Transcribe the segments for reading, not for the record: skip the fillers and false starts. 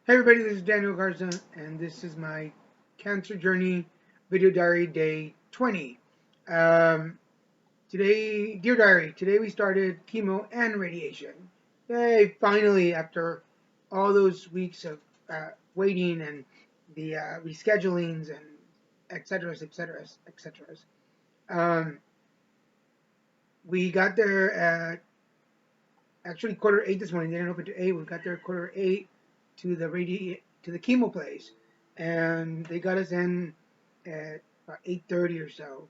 Hey everybody, this is Daniel Garza, and this is my cancer journey video diary day 20. Um, Dear diary, today we started chemo and radiation. Yay, finally, after all those weeks of waiting and the reschedulings and et cetera, et cetera, et cetera. Um, we got there at actually quarter 8 this morning. They didn't open to 8. We got there at quarter 8 to the chemo place, and they got us in at about 8:30 or so.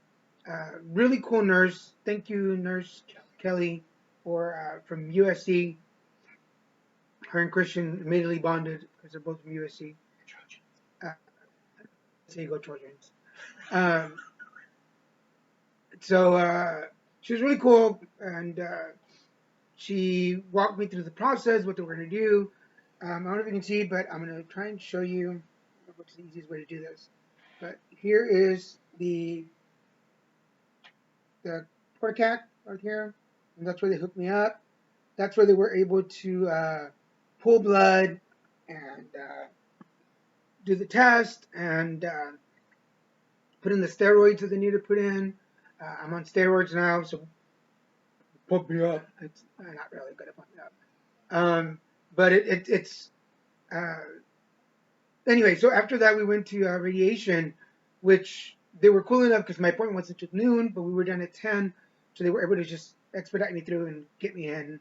Really cool nurse. Thank you, Nurse Kelly, or from USC. Her and Christian immediately bonded because they're both from USC. Uh, there you go, Trojans. Um, so she was really cool, and she walked me through the process, what they were going to do. I don't know if you can see, but I'm going to try and show you what's the easiest way to do this. But here is the portacat right here, and that's where they hooked me up. That's where they were able to pull blood and do the test and put in the steroids that they need to put in. I'm on steroids now, so pump me up. It's not really good at pumping up. But it's uh, anyway. So after that, we went to radiation, which they were cool enough because my appointment wasn't until noon, but we were done at 10, so they were able to just expedite me through and get me in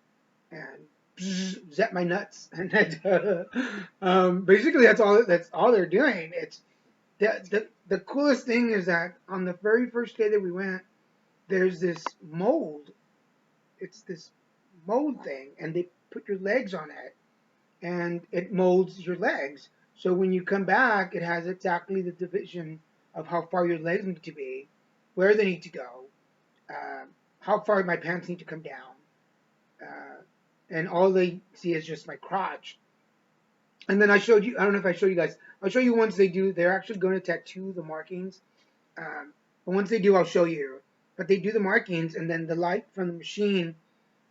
and zap my nuts. And basically, that's all they're doing. It's the coolest thing is that on the very first day that we went, there's this mold. It's this mold thing, and they put your legs on it and it molds your legs. So when you come back, it has exactly the division of how far your legs need to be, where they need to go, uh, how far my pants need to come down, uh, and all they see is just my crotch. And then I showed you. I don't know if I showed you guys. I'll show you once they do. They're actually going to tattoo the markings. But once they do, I'll show you. But they do the markings, and then the light from the machine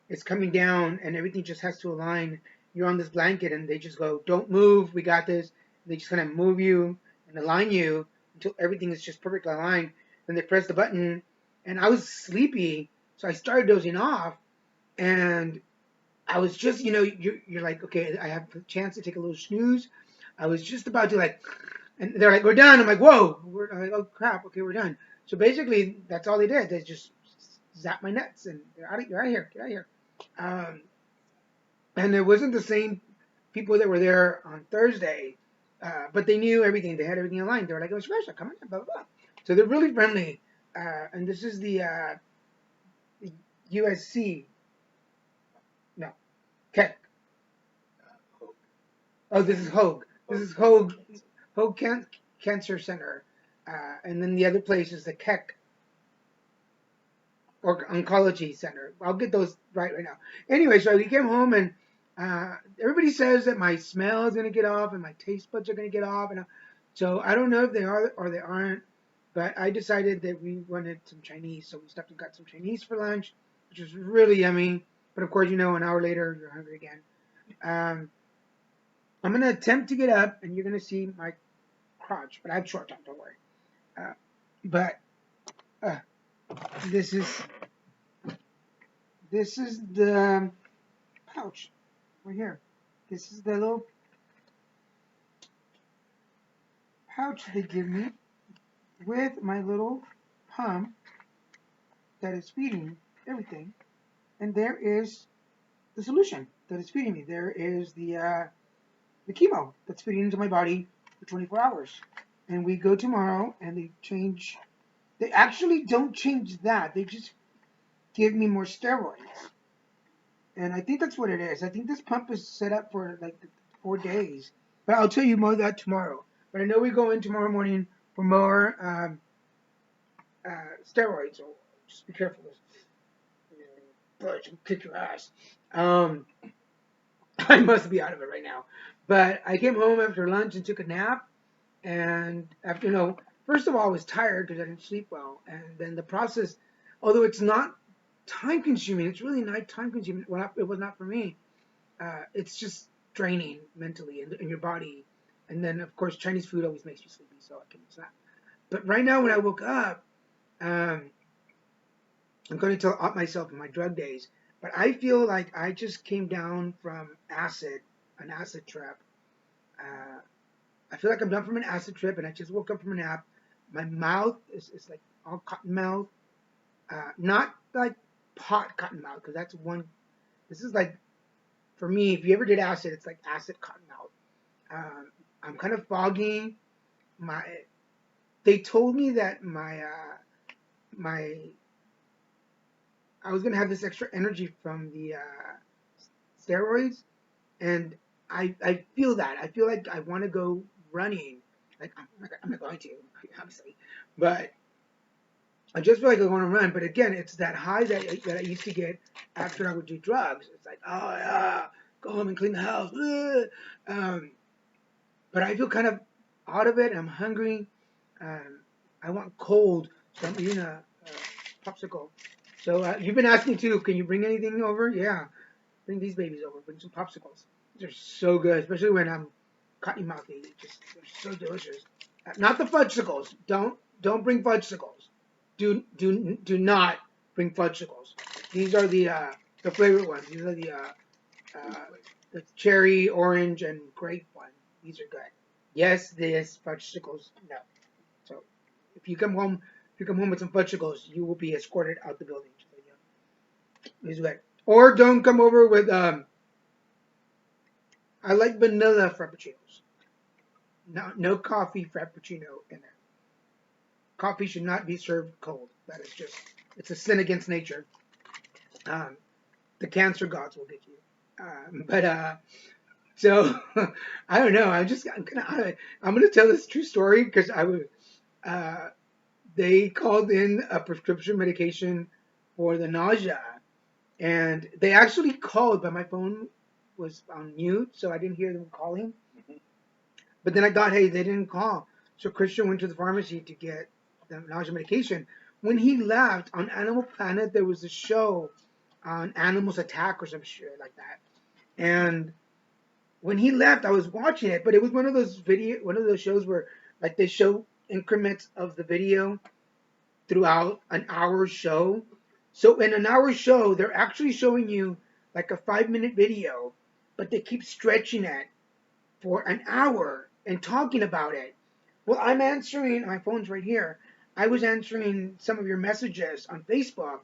is coming down and everything just has to align. You're on this blanket and they just go, don't move, we got this. And they just kind of move you and align you until everything is just perfectly aligned. Then they press the button and I was sleepy, so I started dozing off and I was just, you're like, okay, I have a chance to take a little snooze. I was just about to like, and they're like, we're done. I'm like, whoa, I'm like, oh crap, okay, we're done. So basically, that's all they did. They just zap my nuts and you're out of here, get out of here. Um, and it wasn't the same people that were there on Thursday, but they knew everything. They had everything in line. They were like, "Oh, Smash, come on, blah blah blah." So they're really friendly. And this is the USC, no, Keck. Oh, this is Hoag. This is Hoag Cancer Center, and then the other place is the Keck or Oncology Center. I'll get those right now. Anyway, so we came home and everybody says that my smell is going to get off and my taste buds are going to get off. And so I don't know if they are or they aren't, but I decided that we wanted some Chinese. So we stopped and got some Chinese for lunch, which was really yummy. But of course, an hour later, you're hungry again. Um, I'm going to attempt to get up and you're going to see my crotch, but I have short time, don't worry. Uh, but uh, this is the pouch right here. This is the little pouch they give me with my little pump that is feeding everything. And there is the solution that is feeding me. There is the chemo that's feeding into my body for 24 hours. And we go tomorrow and they change. They actually don't change that. They just give me more steroids. And I think that's what it is. I think this pump is set up for like 4 days. But I'll tell you more of that tomorrow. But I know we go in tomorrow morning for more steroids. So just be careful. Bush will kick your ass. Um, I must be out of it right now. But I came home after lunch and took a nap. And after, first of all, I was tired because I didn't sleep well. And then the process, although it's not time consuming, it's really not time consuming. Well, it was not for me. It's just draining mentally in your body. And then, of course, Chinese food always makes you sleepy, so I can use that. But right now, when I woke up, um, I'm going to tell out myself in my drug days, but I feel like I just came down from an acid trip. Uh, I feel like I'm done from an acid trip, and I just woke up from a nap. My mouth is like all cotton mouth, not like pot cotton mouth, because that's one. This is like for me. If you ever did acid, it's like acid cotton mouth. I'm kind of foggy. My They told me that my I was gonna have this extra energy from the steroids, and I feel that. I feel like I want to go running. Like I'm not going to, obviously, but I just feel like I want to run. But again, it's that high that I used to get after I would do drugs. It's like, oh yeah, go home and clean the house. Um, but I feel kind of out of it. I'm hungry. Um, I want cold, so I'm eating a popsicle. So you've been asking too. Can you bring anything over? Yeah, bring these babies over. Bring some popsicles. These are so good, especially when I'm cotton mouthy. They're so delicious. Not the fudgesicles. Don't bring fudgesicles. Do not bring fudgesicles. These are the flavored ones. These are uh, the cherry, orange, and grape one. These are good. Yes, this fudgesicles. No. So if you come home with some fudgesicles, you will be escorted out the building. So, yeah, these are good. Or don't come over with I like vanilla frappuccinos. No coffee frappuccino in there. Coffee should not be served cold. That is just, it's a sin against nature. Um, the cancer gods will get you. But so I don't know. I'm gonna tell this true story because uh, they called in a prescription medication for the nausea, and they actually called, but my phone was on mute, so I didn't hear them calling. But then I thought, hey, they didn't call. So Christian went to the pharmacy to get the nausea medication. When he left, on Animal Planet, there was a show on animals attack or some shit like that. And when he left, I was watching it, but it was one of those shows where like they show increments of the video throughout an hour show. So in an hour show, they're actually showing you like a 5 minute video, but they keep stretching it for an hour and talking about it. Well, I'm answering, my phone's right here. I was answering some of your messages on Facebook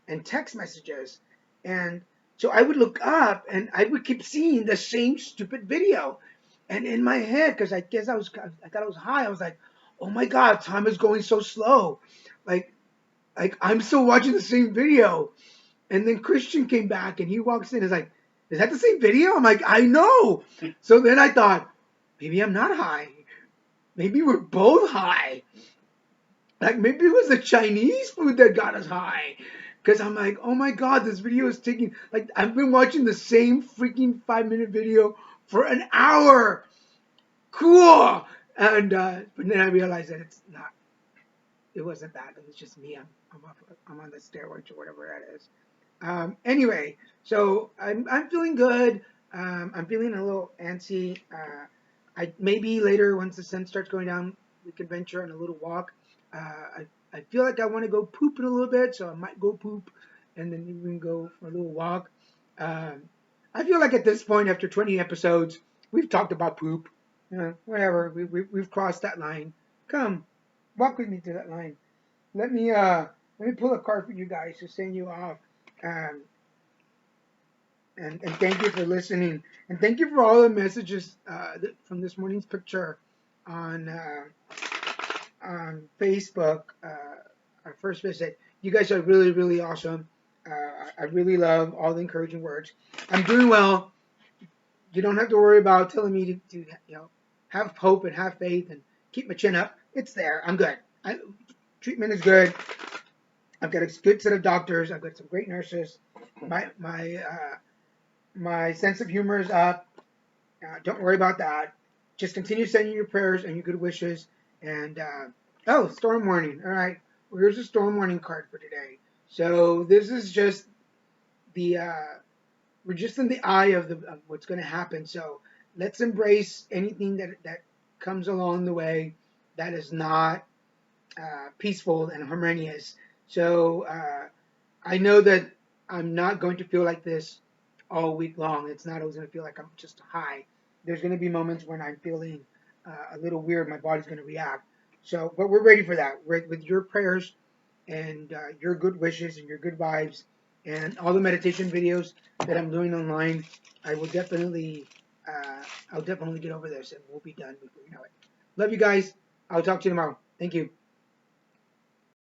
and text messages. And so I would look up and I would keep seeing the same stupid video. And in my head, because I thought I was high, I was like, oh my God, time is going so slow. Like, like I'm still watching the same video. And then Christian came back and he walks in and is like, is that the same video? I'm like, I know. So then I thought, maybe I'm not high. Maybe we're both high. Like maybe it was the Chinese food that got us high. Because I'm like, oh my God, this video is taking, like, I've been watching the same freaking 5 minute video for an hour. Cool. And, but then I realized that it wasn't that. It was just me. I'm on the steroids or whatever that is. Anyway, so I'm feeling good. I'm feeling a little antsy. I maybe later once the sun starts going down, we could venture on a little walk. I feel like I want to go poop in a little bit, so I might go poop, and then we can go for a little walk. Um, I feel like at this point, after 20 episodes, we've talked about poop. Whatever. We've crossed that line. Come, walk with me to that line. Let me pull a card for you guys to send you off. Um, and thank you for listening. And thank you for all the messages from this morning's picture on Facebook, our first visit. You guys are really, really awesome. I really love all the encouraging words. I'm doing well. You don't have to worry about telling me to have hope and have faith and keep my chin up. It's there. I'm good. Treatment is good. I've got a good set of doctors. I've got some great nurses. My sense of humor is up. Don't worry about that. Just continue sending your prayers and your good wishes. And storm warning. All right. Well, here's a storm warning card for today. So this is just the we're just in the eye of what's going to happen. So let's embrace anything that comes along the way that is not peaceful and harmonious. So I know that I'm not going to feel like this all week long. It's not always going to feel like I'm just high. There's going to be moments when I'm feeling a little weird. My body's going to react. So, but we're ready for that. With your prayers and your good wishes and your good vibes and all the meditation videos that I'm doing online, I will definitely, I'll definitely get over this and we'll be done before you know it. Love you guys. I'll talk to you tomorrow. Thank you.